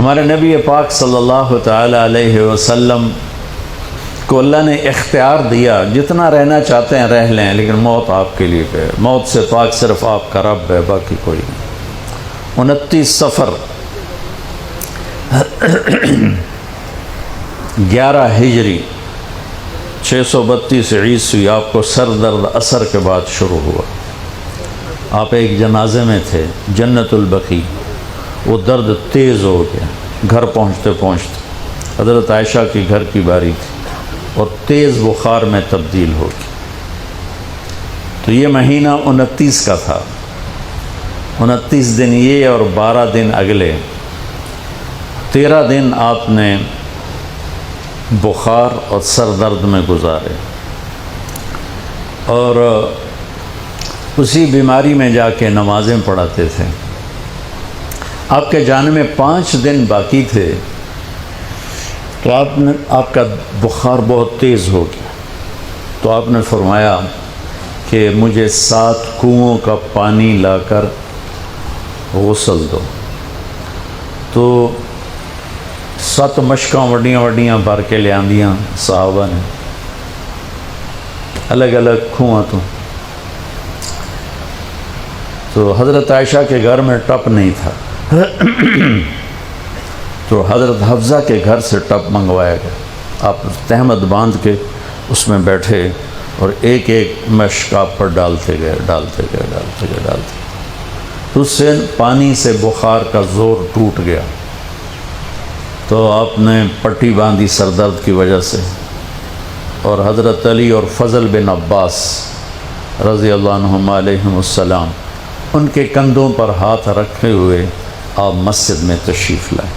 ہمارے نبی پاک صلی اللہ تعالی علیہ وسلم کو اللہ نے اختیار دیا، جتنا رہنا چاہتے ہیں رہ لیں، لیکن موت آپ کے لیے ہے، موت سے پاک صرف آپ کا رب ہے، باقی کوئی نہیں۔ 29 صفر 11 ہجری 632 عیسوی آپ کو سر درد عصر کے بعد شروع ہوا۔ آپ ایک جنازے میں تھے جنت البقیع، وہ درد تیز ہو گیا، گھر پہنچتے پہنچتے حضرت عائشہ کی گھر کی باری تھی اور تیز بخار میں تبدیل ہو گئی۔ تو یہ مہینہ 29 کا تھا، 29 دن یہ اور 12 دن اگلے، 13 دن آپ نے بخار اور سر درد میں گزارے، اور اسی بیماری میں جا کے نمازیں پڑھاتے تھے۔ آپ کے جانے میں 5 دن باقی تھے تو آپ کا بخار بہت تیز ہو گیا، تو آپ نے فرمایا کہ مجھے 7 کنوؤں کا پانی لا کر غسل دو۔ تو 7 مشکاں وڈیاں وڈیاں بھر کے لے آندیاں صحابہ نے، الگ الگ کنواں تو حضرت عائشہ کے گھر میں ٹپ نہیں تھا، تو حضرت حفصہ کے گھر سے ٹپ منگوایا گیا۔ آپ تہمت باندھ کے اس میں بیٹھے اور ایک ایک مشک آپ پر ڈالتے گئے تو اس سے پانی سے بخار کا زور ٹوٹ گیا، تو آپ نے پٹی باندھی سر درد کی وجہ سے، اور حضرت علی اور فضل بن عباس رضی اللہ عنہما علیہم السلام ان کے کندھوں پر ہاتھ رکھے ہوئے آپ مسجد میں تشریف لائے۔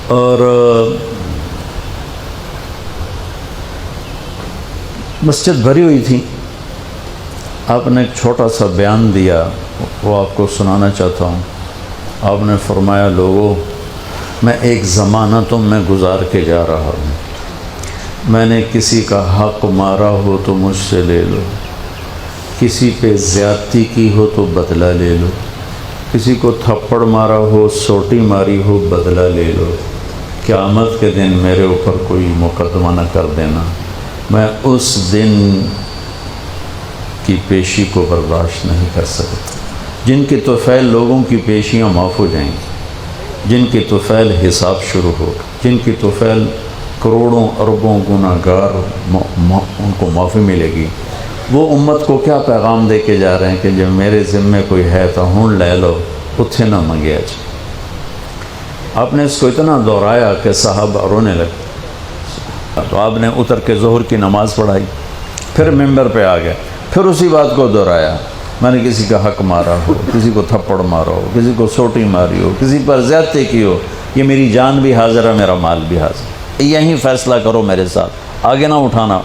اور مسجد بھری ہوئی تھی۔ آپ نے ایک چھوٹا سا بیان دیا، وہ آپ کو سنانا چاہتا ہوں۔ آپ نے فرمایا، لوگوں، میں ایک زمانہ تم میں گزار کے جا رہا ہوں، میں نے کسی کا حق مارا ہو تو مجھ سے لے لو، کسی پہ زیادتی کی ہو تو بدلہ لے لو، کسی کو تھپڑ مارا ہو، سوٹی ماری ہو، بدلہ لے لو، قیامت کے دن میرے اوپر کوئی مقدمہ نہ کر دینا، میں اس دن کی پیشی کو برداشت نہیں کر سکتا۔ جن کے طفیل لوگوں کی پیشیاں معاف ہو جائیں گی، جن کے طفیل حساب شروع ہوگا، جن کی طفیل کروڑوں اربوں گناہ گار ان کو معافی ملے گی، وہ امت کو کیا پیغام دے کے جا رہے ہیں کہ جب میرے ذمے کوئی ہے تو ہون لے لو، اتھے نہ منگیا جائے۔ آپ نے اس کو اتنا دہرایا کہ صحابہ رونے لگے، تو آپ نے اتر کے ظہر کی نماز پڑھائی، پھر ممبر پہ آ گئے، پھر اسی بات کو دہرایا، میں نے کسی کا حق مارا ہو، کسی کو تھپڑ مارا ہو، کسی کو سوٹی ماری ہو، کسی پر زیادتی کی ہو، یہ میری جان بھی حاضر ہے، میرا مال بھی حاضر ہے، یہیں فیصلہ کرو میرے ساتھ، آگے نہ اٹھانا۔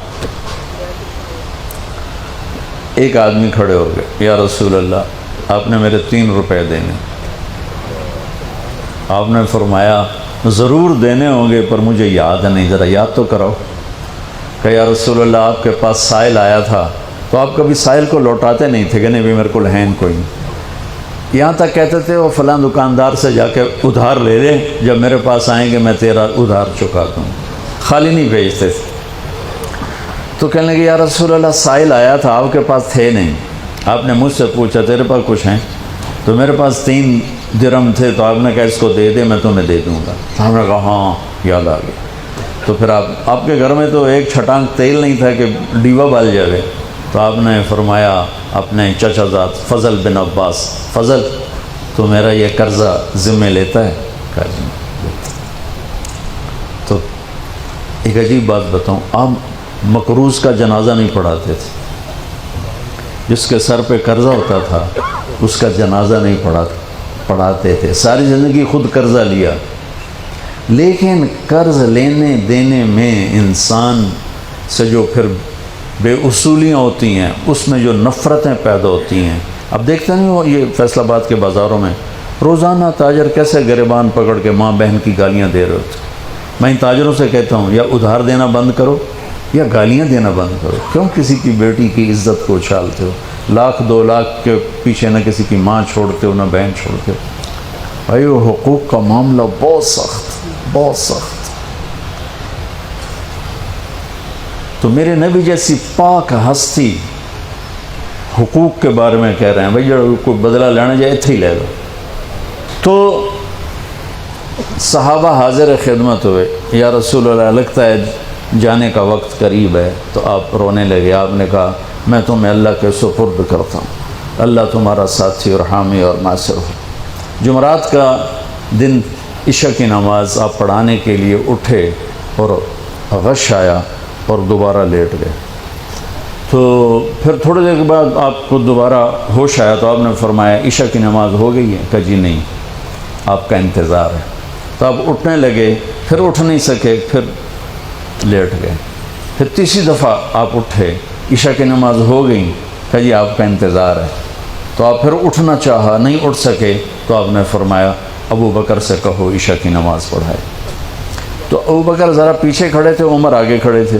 ایک آدمی کھڑے ہو گئے، یا رسول اللہ، آپ نے میرے 3 روپے دینے۔ آپ نے فرمایا، ضرور دینے ہوں گے پر مجھے یاد نہیں، ذرا یاد تو کراؤ۔ کہ یا رسول اللہ، آپ کے پاس سائل آیا تھا تو آپ کبھی سائل کو لوٹاتے نہیں تھے کہ نہیں بھی میرے کو لہین کوئی نہیں، یہاں تک کہتے تھے وہ فلاں دکاندار سے جا کے ادھار لے لے، جب میرے پاس آئیں گے میں تیرا ادھار چکا دوں، خالی نہیں بھیجتے تھے۔ تو کہنے لگے، یا رسول اللہ، سائل آیا تھا، آپ کے پاس تھے نہیں، آپ نے مجھ سے پوچھا تیرے پاس کچھ ہیں؟ تو میرے پاس 3 درہم تھے، تو آپ نے کہا اس کو دے دے، میں تمہیں دے دوں گا۔ تو ہم نے کہا ہاں یاد آ گیا۔ تو پھر آپ کے گھر میں تو ایک چھٹانک تیل نہیں تھا کہ ڈیوا بال جائے، تو آپ نے فرمایا اپنے چچا زاد فضل بن عباس، فضل تو میرا یہ قرضہ ذمہ لیتا ہے؟ کہا جی لیتا۔ تو ایک عجیب بات بتاؤں، آپ مقروض کا جنازہ نہیں پڑھاتے تھے، جس کے سر پہ قرضہ ہوتا تھا اس کا جنازہ نہیں پڑھاتے تھے، ساری زندگی خود قرضہ لیا، لیکن قرض لینے دینے میں انسان سے جو پھر بے اصولیاں ہوتی ہیں، اس میں جو نفرتیں پیدا ہوتی ہیں، اب دیکھتے نہیں ہو یہ فیصل آباد کے بازاروں میں روزانہ تاجر کیسے گریبان پکڑ کے ماں بہن کی گالیاں دے رہے ہوتے۔ میں ان تاجروں سے کہتا ہوں یا ادھار دینا بند کرو یا گالیاں دینا بند کرو، کیوں کسی کی بیٹی کی عزت کو اچھالتے ہو؟ لاکھ 2 لاکھ کے پیچھے نہ کسی کی ماں چھوڑتے ہو نہ بہن چھوڑتے ہو. بھائی وہ حقوق کا معاملہ بہت سخت. تو میرے نبی جیسی پاک ہستی حقوق کے بارے میں کہہ رہے ہیں بھائی جو کوئی بدلہ لینا جائے اتھے ہی لے لو. تو صحابہ حاضر خدمت ہوئے، یا رسول اللہ لگتا ہے جانے کا وقت قریب ہے. تو آپ رونے لگے. آپ نے کہا میں تمہیں اللہ کے سپرد کرتا ہوں، اللہ تمہارا ساتھی اور حامی اور ناصر ہو. جمعرات کا دن عشاء کی نماز آپ پڑھانے کے لیے اٹھے اور غش آیا اور دوبارہ لیٹ گئے. تو پھر تھوڑی دیر کے بعد آپ کو دوبارہ ہوش آیا تو آپ نے فرمایا عشاء کی نماز ہو گئی ہے؟ کہا جی نہیں، آپ کا انتظار ہے. تو آپ اٹھنے لگے، پھر اٹھ نہیں سکے، پھر لیٹ گئے. پھر تیسری دفعہ آپ اٹھے، عشاء کی نماز ہو گئی. کہا جی آپ کا انتظار ہے. تو آپ پھر اٹھنا چاہا، نہیں اٹھ سکے. تو آپ نے فرمایا ابو بکر سے کہو عشاء کی نماز پڑھائے. تو ابو بکر ذرا پیچھے کھڑے تھے، عمر آگے کھڑے تھے.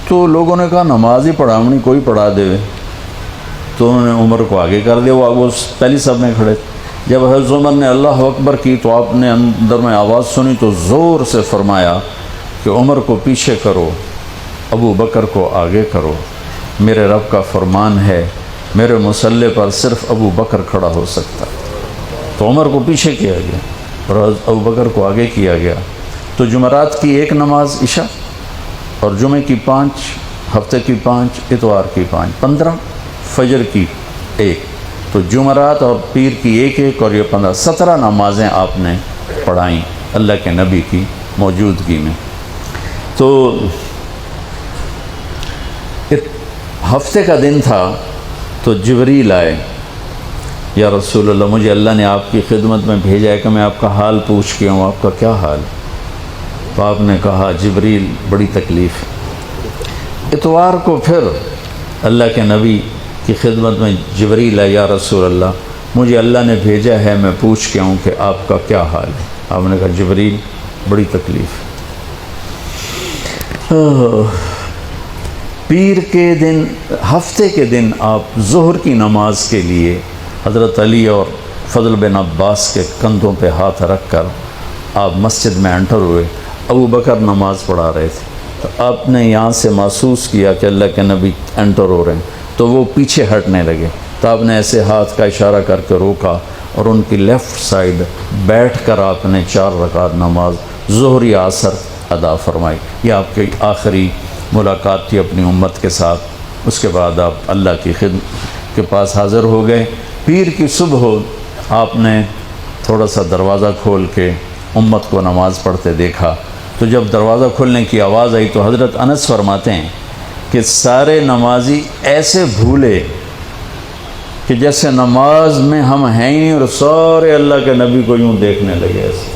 تو لوگوں نے کہا نماز ہی پڑھاونی، کوئی پڑھا دے. تو انہوں نے عمر کو آگے کر دیا، وہ پہلی صف میں کھڑے تھے. جب حضرت عمر نے اللہ اکبر کی تو آپ نے اندر میں آواز سنی تو زور سے فرمایا کہ عمر کو پیچھے کرو، ابو بکر کو آگے کرو. میرے رب کا فرمان ہے میرے مصلی پر صرف ابو بکر کھڑا ہو سکتا. تو عمر کو پیچھے کیا گیا اور ابو بکر کو آگے کیا گیا. تو جمعرات کی 1 نماز عشاء اور جمعے کی 5، ہفتے کی 5، اتوار کی 5، 15، فجر کی 1. تو جمعرات اور پیر کی 1 اور یہ 15، 17 نمازیں آپ نے پڑھائیں اللہ کے نبی کی موجودگی میں. تو ہفتے کا دن تھا تو جبریل آئے، یا رسول اللہ مجھے اللہ نے آپ کی خدمت میں بھیجا ہے کہ میں آپ کا حال پوچھ کے ہوں. آپ کا کیا حال؟ تو آپ نے کہا جبریل بڑی تکلیف. اتوار کو پھر اللہ کے نبی کی خدمت میں جبریل ہے، یا رسول اللہ مجھے اللہ نے بھیجا ہے میں پوچھ کے ہوں کہ آپ کا کیا حال ہے. آپ نے کہا جبریل بڑی تکلیف. پیر کے دن، ہفتے کے دن آپ ظہر کی نماز کے لیے حضرت علی اور فضل بن عباس کے کندھوں پہ ہاتھ رکھ کر آپ مسجد میں انٹر ہوئے. ابو بکر نماز پڑھا رہے تھے. تو آپ نے یہاں سے محسوس کیا کہ اللہ کے نبی انٹر ہو رہے ہیں تو وہ پیچھے ہٹنے لگے. تو آپ نے ایسے ہاتھ کا اشارہ کر کے روکا اور ان کی لیفٹ سائڈ بیٹھ کر آپ نے 4 رکعت نماز ظہر عصر ادا فرمائی. یہ آپ کی آخری ملاقات تھی اپنی امت کے ساتھ. اس کے بعد آپ اللہ کی خدمت کے پاس حاضر ہو گئے. پیر کی صبح آپ نے تھوڑا سا دروازہ کھول کے امت کو نماز پڑھتے دیکھا. تو جب دروازہ کھولنے کی آواز آئی تو حضرت انس فرماتے ہیں کہ سارے نمازی ایسے بھولے کہ جیسے نماز میں ہم ہیں ہی نہیں، اور سارے اللہ کے نبی کو یوں دیکھنے لگے. ایسے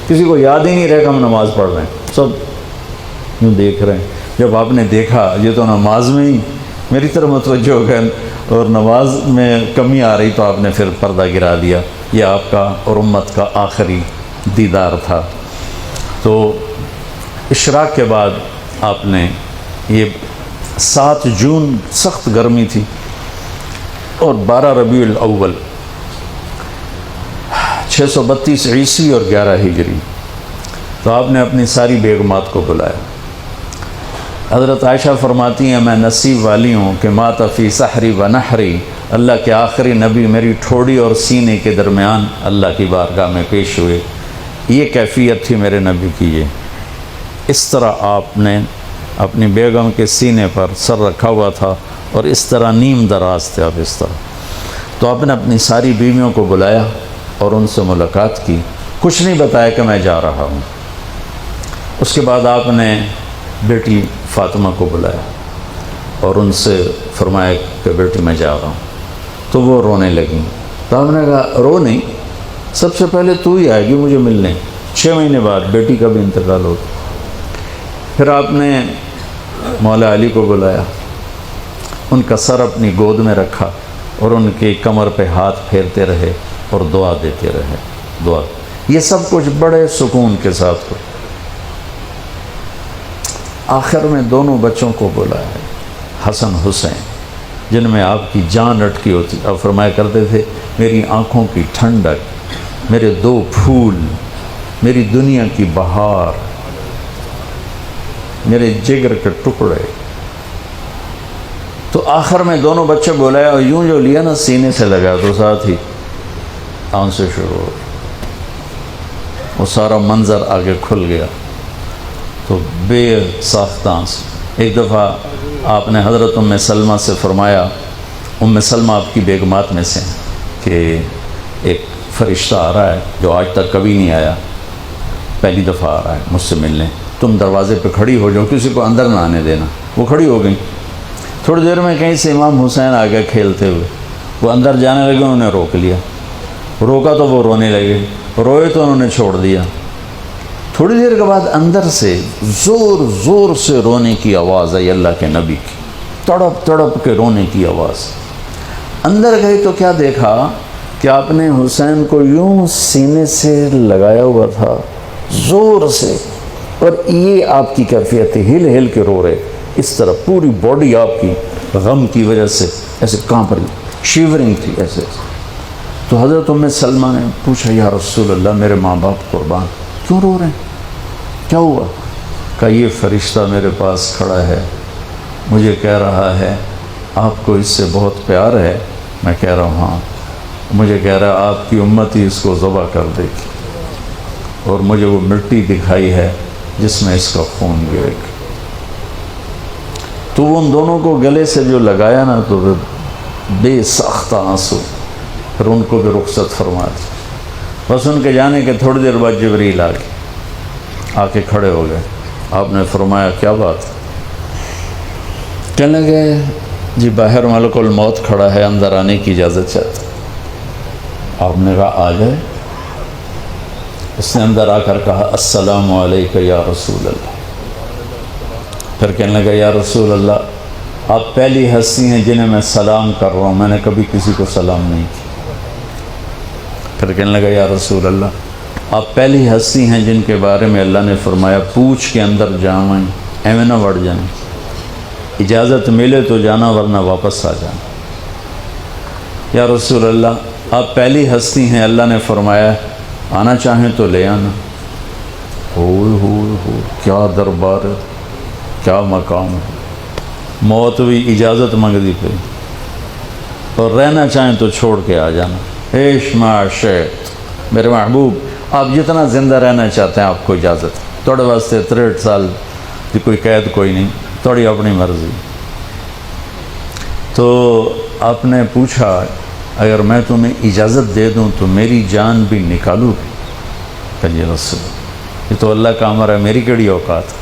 کسی کو یاد ہی نہیں رہے کہ ہم نماز پڑھ رہے ہیں، سب یوں دیکھ رہے ہیں. جب آپ نے دیکھا یہ تو نماز میں ہی میری طرف متوجہ ہو گئے اور نماز میں کمی آ رہی، تو آپ نے پھر پردہ گرا دیا. یہ آپ کا اور امت کا آخری دیدار تھا. تو اشراق کے بعد آپ نے یہ 7 جون سخت گرمی تھی اور 12 ربیع الاول 632 عیسوی اور 11 ہجری. تو آپ نے اپنی ساری بیگمات کو بلایا. حضرت عائشہ فرماتی ہیں میں نصیب والی ہوں کہ مات فی سحری و نحری، اللہ کے آخری نبی میری ٹھوڑی اور سینے کے درمیان اللہ کی بارگاہ میں پیش ہوئے. یہ کیفیت تھی میرے نبی کی. یہ اس طرح آپ نے اپنی بیگم کے سینے پر سر رکھا ہوا تھا اور اس طرح نیم دراز تھے آپ اس طرح. تو آپ نے اپنی ساری بیویوں کو بلایا اور ان سے ملاقات کی. کچھ نہیں بتایا کہ میں جا رہا ہوں. اس کے بعد آپ نے بیٹی فاطمہ کو بلایا اور ان سے فرمایا کہ بیٹی میں جا رہا ہوں. تو وہ رونے لگیں. تو ہم نے کہا رو نہیں، سب سے پہلے تو ہی آئے گی مجھے ملنے. 6 مہینے بعد بیٹی کا بھی انتقال ہو گیا. پھر آپ نے مولا علی کو بلایا، ان کا سر اپنی گود میں رکھا اور ان کی کمر پہ ہاتھ پھیرتے رہے اور دعا دیتے رہے. دعا یہ سب کچھ بڑے سکون کے ساتھ ہو. آخر میں دونوں بچوں کو بلایا، حسن حسین. جن میں آپ کی جان اٹکی ہوتی. آپ فرمایا کرتے تھے میری آنکھوں کی ٹھنڈک، میرے 2 پھول، میری دنیا کی بہار، میرے جگر کے ٹکڑے. تو آخر میں دونوں بچے بلایا اور یوں جو لیا نا سینے سے لگا تو ساتھ ہی آنسو شروع ہو. وہ سارا منظر آگے کھل گیا تو بے ساختہ آنسو. ایک دفعہ آپ نے حضرت ام سلمہ سے فرمایا، ام سلمہ آپ کی بیگمات میں سے کہ ایک فرشتہ آ رہا ہے جو آج تک کبھی نہیں آیا، پہلی دفعہ آ رہا ہے مجھ سے ملنے، تم دروازے پہ کھڑی ہو جاؤ، کسی کو اندر نہ آنے دینا. وہ کھڑی ہو گئی. تھوڑی دیر میں کہیں سے امام حسین آ گئے کھیلتے ہوئے. وہ اندر جانے لگے، انہوں نے روک لیا. روکا تو وہ رونے لگے، روئے تو انہوں نے چھوڑ دیا. تھوڑی دیر کے بعد اندر سے زور زور سے رونے کی آواز آئی، اللہ کے نبی کی تڑپ تڑپ کے رونے کی آواز. اندر گئی تو کیا دیکھا کہ آپ نے حسین کو یوں سینے سے لگایا ہوا تھا زور سے، اور یہ آپ کی کیفیت تھی، ہل ہل کے رو رہے اس طرح. پوری باڈی آپ کی غم کی وجہ سے ایسے کانپ رہی، شیورنگ تھی ایسے. تو حضرت ام سلمہ نے پوچھا یا رسول اللہ میرے ماں باپ قربان، کیوں رو رہے ہیں، کیا ہوا؟ کہا یہ فرشتہ میرے پاس کھڑا ہے، مجھے کہہ رہا ہے آپ کو اس سے بہت پیار ہے. میں کہہ رہا ہوں ہاں. مجھے کہہ رہا ہے آپ کی امت ہی اس کو ذبح کر دے گی، اور مجھے وہ مٹی دکھائی ہے جس میں اس کا خون گرے گا. تو وہ ان دونوں کو گلے سے جو لگایا نا تو بے ساختہ آنسو. پھر ان کو بھی رخصت فرما دی. بس ان کے جانے کے تھوڑی دیر بعد جبریل آ کے کھڑے ہو گئے. آپ نے فرمایا کیا بات؟ کہنے لگے جی باہر ملک الموت کھڑا ہے، اندر آنے کی اجازت چاہتا. آپ نے کہا آ جائے. اس نے اندر آ کر کہا السلام علیکم یا رسول اللہ. پھر کہنے لگا یا رسول اللہ آپ پہلی ہستی ہیں جنہیں میں سلام کر رہا ہوں، میں نے کبھی کسی کو سلام نہیں کیا. پھر کہنے لگا یا رسول اللہ آپ پہلی ہستی ہیں جن کے بارے میں اللہ نے فرمایا پوچھ کے اندر جائیں، ایویں نہ بڑھ جائیں، اجازت ملے تو جانا ورنہ واپس آ جانا. یا رسول اللہ آپ پہلی ہستی ہیں اللہ نے فرمایا آنا چاہیں تو لے آنا. ہو کیا دربار ہے، کیا مقام ہے. موت بھی اجازت منگ دی پہ، اور رہنا چاہیں تو چھوڑ کے آ جانا. عیش معاشیت میرے محبوب آپ جتنا زندہ رہنا چاہتے ہیں آپ کو اجازت. توڑے واسطے 63 سال کی کوئی قید کوئی نہیں، توڑی اپنی مرضی. تو آپ نے پوچھا اگر میں تمہیں اجازت دے دوں تو میری جان بھی نکالو گی؟ کہ جی رسول یہ تو اللہ کا امر ہے، میری کیڑی اوقات.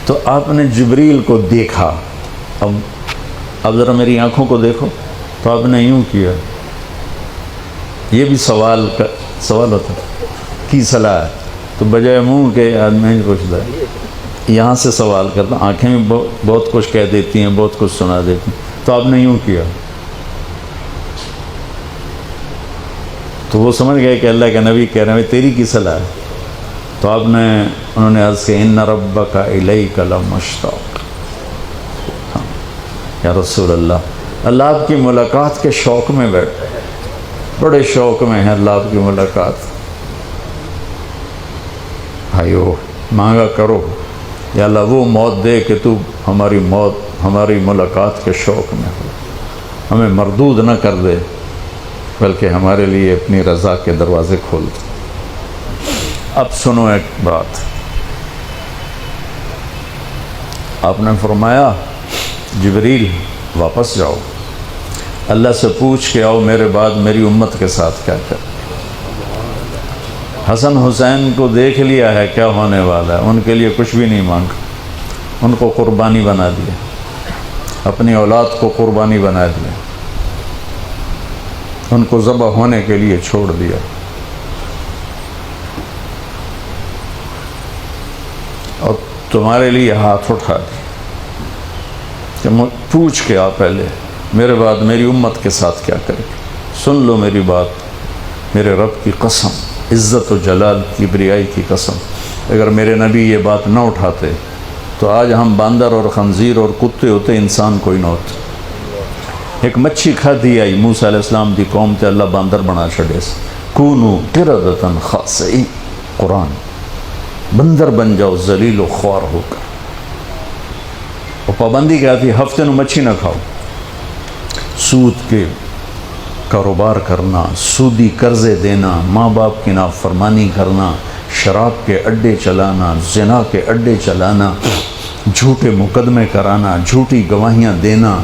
تو آپ نے جبریل کو دیکھا. اب ذرا میری آنکھوں کو دیکھو. تو آپ نے یوں کیا. یہ بھی سوال ہوتا کی صلاح ہے، تو بجائے منہ کے آدمی نہیں پوچھتا ہے، یہاں سے سوال کرتا. آنکھیں بھی بہت کچھ کہہ دیتی ہیں، بہت کچھ سنا دیتی ہیں. تو آپ نے یوں کیا. تو وہ سمجھ گئے کہ اللہ کے نبی کہہ رہے ہیں تیری کی صلاح ہے. تو انہوں نے عرض کہ ان ربک الیک لمشتاق. یا رسول اللہ آپ کی ملاقات کے شوق میں بیٹھے، بڑے شوق میں ہیں اللہ آپ کی ملاقات. بھائیو مانگا کرو یا اللہ وہ موت دے کہ تو ہماری ملاقات کے شوق میں ہو، ہمیں مردود نہ کر دے بلکہ ہمارے لیے اپنی رضا کے دروازے کھول دے. اب سنو ایک بات. آپ نے فرمایا جبریل واپس جاؤ، اللہ سے پوچھ کے آؤ میرے بعد میری امت کے ساتھ کیا کر. حسن حسین کو دیکھ لیا ہے کیا ہونے والا ہے، ان کے لیے کچھ بھی نہیں مانگا، ان کو قربانی بنا دیا، اپنی اولاد کو قربانی بنا دیا، ان کو ذبح ہونے کے لیے چھوڑ دیا. اور تمہارے لیے ہاتھ اٹھا دیا کہ پوچھ کے آ پہلے میرے بعد میری امت کے ساتھ کیا کرے. سن لو میری بات، میرے رب کی قسم، عزت و جلال کی بریائی کی قسم، اگر میرے نبی یہ بات نہ اٹھاتے تو آج ہم باندر اور خنزیر اور کتے ہوتے، انسان کوئی نہ ہوتا. ایک مچھی کھادی آئی موسیٰ علیہ السلام دی قوم تے اللہ باندر بنا چھڑے سے کونو قردتن خاسئین، قرآن بندر بن جاؤ ذلیل و خوار ہو کر. اور پابندی کیا تھی؟ ہفتے نو مچھی نہ کھاؤ. سود کے کاروبار کرنا، سودی قرضے دینا، ماں باپ کی نافرمانی کرنا، شراب کے اڈے چلانا، زنا کے اڈے چلانا، جھوٹے مقدمے کرانا، جھوٹی گواہیاں دینا،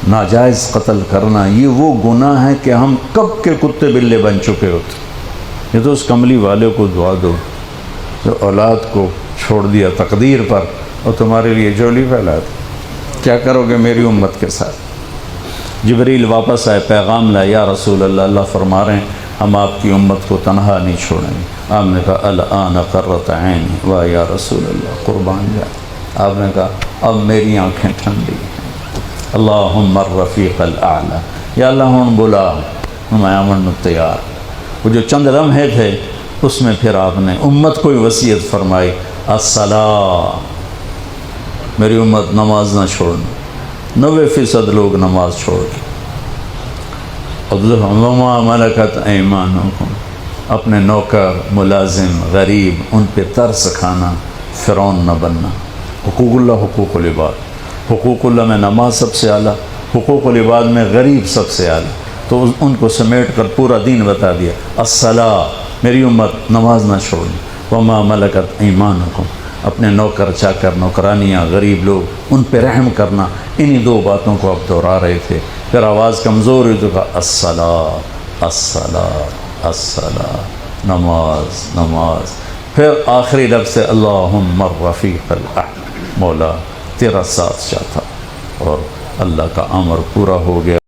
ناجائز قتل کرنا، یہ وہ گناہ ہے کہ ہم کب کے کتے بلے بن چکے ہوتے. یہ تو اس کملی والے کو دعا دو جو اولاد کو چھوڑ دیا تقدیر پر اور تمہارے لیے جولی پھیلا دی. کیا کرو گے میری امت کے ساتھ؟ جبریل واپس آئے، پیغام لائے، یا رسول اللہ، اللہ فرما رہے ہیں ہم آپ کی امت کو تنہا نہیں چھوڑیں گے. آپ نے کہا الآن قرۃ عینی، واہ یا رسول اللہ، قربان جائے. آپ نے کہا اب میری آنکھیں ٹھنڈی ہیں. اللہم الرفیق الاعلی، یا اللہ ہوں بلا میں امن تیار. وہ جو چند لمحے تھے اس میں پھر آپ نے امت کو وصیت فرمائی، الصلاۃ، میری امت نماز نہ چھوڑنا. 90% لوگ نماز چھوڑ گئے. وما ملکت ایمانکم، اپنے نوکر، ملازم، غریب ان پہ ترس کھانا، فرعون نہ بننا. حقوق اللہ، حقوق العباد. حقوق اللہ میں نماز سب سے اعلیٰ، حقوق العباد میں غریب سب سے اعلیٰ. تو ان کو سمیٹ کر پورا دین بتا دیا. الصلاۃ، میری امت نماز نہ چھوڑنی. وما ملکت ایمانکم، اپنے نوکر چاکر، نوکرانیاں، غریب لوگ ان پہ رحم کرنا. انہی دو باتوں کو اب دہرا رہے تھے. پھر آواز کمزور ہوئی تو کہا الصلاۃ، الصلاۃ، الصلاۃ، نماز، نماز. پھر آخری لفظ سے اللہم الرفیق الاعلی، مولا تیرا ساتھ چاہتا اور اللہ کا امر پورا ہو گیا.